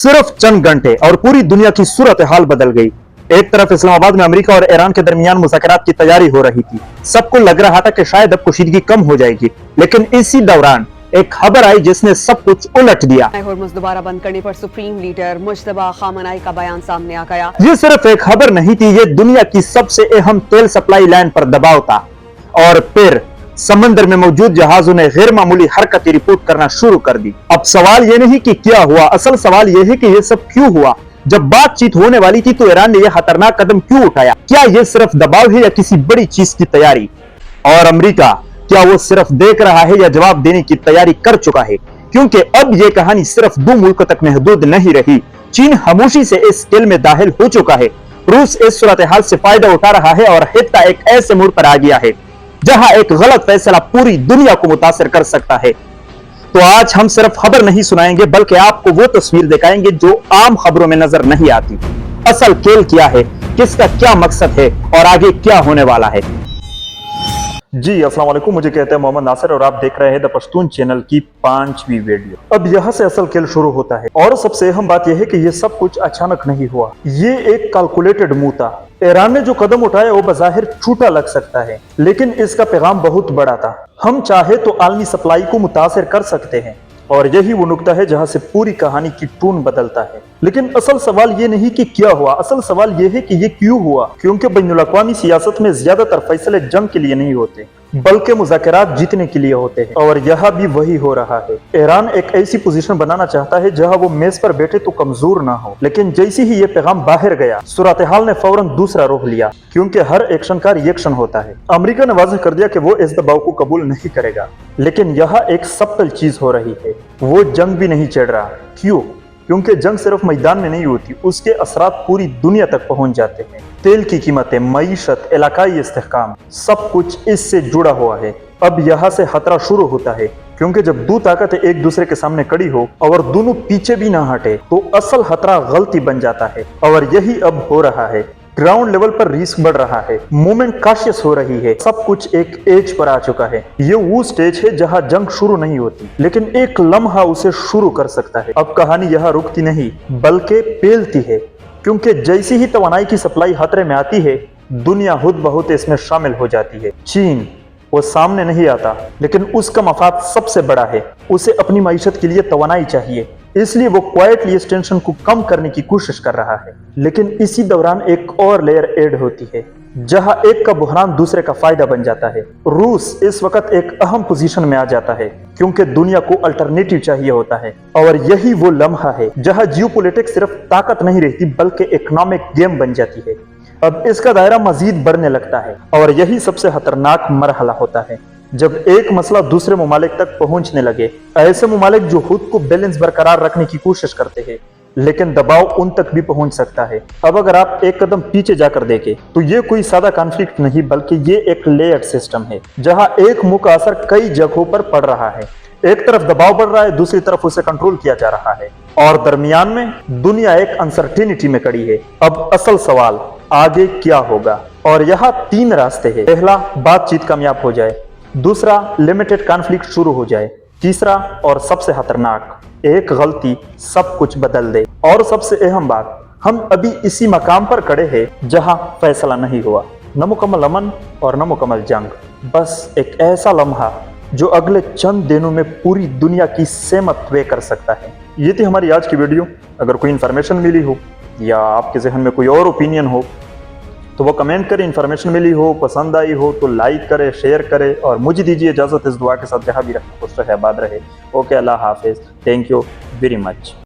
सिर्फ चंद घंटे और पूरी दुनिया की सूरत हाल बदल गई। एक तरफ इस्लामाबाद में अमेरिका और ईरान के दरमियान मुज़ाकरात की तैयारी हो रही थी। सबको लग रहा था कि शायद अब कुशीदगी कम हो जाएगी, लेकिन इसी दौरान एक खबर आई जिसने सब कुछ उलट दिया। होर्मुज़ दोबारा बंद करने पर सुप्रीम लीडर मुज्तबा खामनई का बयान सामने आ गया। ये सिर्फ एक खबर नहीं थी, ये दुनिया की सबसे अहम तेल सप्लाई लाइन पर दबाव था। और फिर समंदर में मौजूद जहाजों ने गैर मामूली हरकतें रिपोर्ट करना शुरू कर दी। अब सवाल ये नहीं कि क्या हुआ, असल सवाल ये है कि ये सब क्यों हुआ। जब बातचीत होने वाली थी तो ईरान ने यह खतरनाक कदम क्यों उठाया? क्या यह सिर्फ दबाव है या किसी बड़ी चीज की तैयारी? और अमेरिका क्या वो सिर्फ देख रहा है या जवाब देने की तैयारी कर चुका है? क्योंकि अब यह कहानी सिर्फ दो मुल्कों तक महदूद नहीं रही। चीन खामोशी से इस खेल में दाखिल हो चुका है। रूस इस सूरत हाल से फायदा उठा रहा है और हित्ता एक ऐसे मोड़ पर आ गया है जहां एक गलत फैसला पूरी दुनिया को मुतासिर कर सकता है। तो आज हम सिर्फ खबर नहीं सुनाएंगे, बल्कि आपको वो तस्वीर दिखाएंगे जो आम खबरों में नजर नहीं आती। असल खेल क्या है, किसका क्या मकसद है और आगे क्या होने वाला है। जी अस्सलाम वालेकुम, मुझे कहते हैं मोहम्मद नासिर और आप देख रहे हैं द पश्तून चैनल की 5वीं वीडियो। अब यहाँ से असल खेल शुरू होता है और सबसे अहम बात यह है कि ये सब कुछ अचानक नहीं हुआ। ये एक कैलकुलेटेड मूव था। ईरान ने जो कदम उठाया वो बज़ाहिर छोटा लग सकता है, लेकिन इसका पैगाम बहुत बड़ा था। हम चाहे तो आलमी सप्लाई को मुतासिर कर सकते हैं और यही वो नुक्ता है जहां से पूरी कहानी की टून बदलता है। लेकिन असल सवाल ये नहीं कि क्या हुआ, असल सवाल ये है कि ये क्यों हुआ। क्योंकि बैनुल-अक़वामी सियासत में ज्यादातर फैसले जंग के लिए नहीं होते, बल्कि मुज़ाकरात जीतने के लिए होते हैं। और यहाँ भी वही हो रहा है। ईरान एक ऐसी पोजीशन बनाना चाहता है जहां वो मेज पर बैठे तो कमजोर ना हो, लेकिन जैसे ही ये पैगाम बाहर गया, सूरत हाल ने फौरन दूसरा रुख लिया। क्योंकि हर एक्शन का रिएक्शन होता है। अमेरिका ने वाज़ेह कर दिया कि वो इस दबाव को कबूल नहीं करेगा, लेकिन यहाँ एक सबटल चीज हो रही है। वो जंग भी नहीं चढ़ रहा। क्यों? क्योंकि जंग सिर्फ मैदान में नहीं होती, उसके असरात पूरी दुनिया तक पहुंच जाते हैं। तेल की कीमतें, मईशत, इलाकाई इस्तेहकाम, सब कुछ इससे जुड़ा हुआ है। अब यहाँ से खतरा शुरू होता है, क्योंकि जब दो ताकतें एक दूसरे के सामने खड़ी हो और दोनों पीछे भी ना हटे तो असल खतरा गलती बन जाता है। और यही अब हो रहा है। ग्राउंड लेवल पर रिस्क बढ़ रहा है, मूवमेंट काशियस हो रही है, सब कुछ एक एज पर आ चुका है। ये वो स्टेज है जहां जंग शुरू नहीं होती, लेकिन एक लम्हा उसे शुरू कर सकता है। अब कहानी यहाँ रुकती नहीं बल्कि फैलती है, क्योंकि जैसी ही तवानाई की सप्लाई खतरे में आती है, दुनिया खुद बहुत इसमें शामिल हो जाती है। चीन वो सामने नहीं आता, लेकिन उसका मफाद सबसे बड़ा है। उसे अपनी मईशत के लिए तवानाई चाहिए, इसलिए वो क्वाइटली इस टेंशन को कम करने की कोशिश कर रहा है। लेकिन इसी दौरान एक और लेयर ऐड होती है, जहां एक का बुहरान दूसरे का फायदा बन जाता है। रूस इस वक्त एक अहम पोजीशन में आ जाता है, क्योंकि दुनिया को अल्टरनेटिव चाहिए होता है। और यही वो लम्हा है जहां जियोपॉलिटिक्स सिर्फ ताकत नहीं रहती, बल्कि इकोनॉमिक गेम बन जाती है। अब इसका दायरा मजीद बढ़ने लगता है और यही सबसे खतरनाक मरहला होता है, जब एक मसला दूसरे ममालिक तक पहुंचने लगे। ऐसे ममालिक जो खुद को बैलेंस बरकरार रखने की कोशिश करते हैं, लेकिन दबाव उन तक भी पहुंच सकता है। अब अगर आप एक कदम पीछे जाकर देखें तो ये कोई सादा कॉन्फ्लिक्ट नहीं, बल्कि ये एक लेयर्ड सिस्टम है, जहां एक मुंह का असर कई जगहों पर पड़ रहा है। एक तरफ दबाव बढ़ रहा है, दूसरी तरफ उसे कंट्रोल किया जा रहा है, और दरमियान में दुनिया एक अनसर्टेनिटी में खड़ी है। अब असल सवाल, आगे क्या होगा? और यहाँ 3 रास्ते हैं। पहला, बातचीत कामयाब हो जाए। दूसरा, लिमिटेड कॉन्फ्लिक्ट शुरू हो जाए। तीसरा और सबसे खतरनाक, एक गलती सब कुछ बदल दे। और सबसे अहम बात, हम अभी इसी मकाम पर खड़े हैं जहां फैसला नहीं हुआ, न मुकम्मल अमन और न मुकम्मल जंग, बस एक ऐसा लम्हा जो अगले चंद दिनों में पूरी दुनिया की सहमत तय कर सकता है। ये थी हमारी आज की वीडियो। अगर कोई इन्फॉर्मेशन मिली हो या आपके जहन में कोई और ओपिनियन हो तो वो कमेंट करें। इन्फॉर्मेशन मिली हो, पसंद आई हो तो लाइक करें, शेयर करें और मुझे दीजिए इजाजत इस दुआ के साथ, जहां भी रखें खुश रहे, आबाद रहे। Okay, Allah Hafiz. Thank you very much.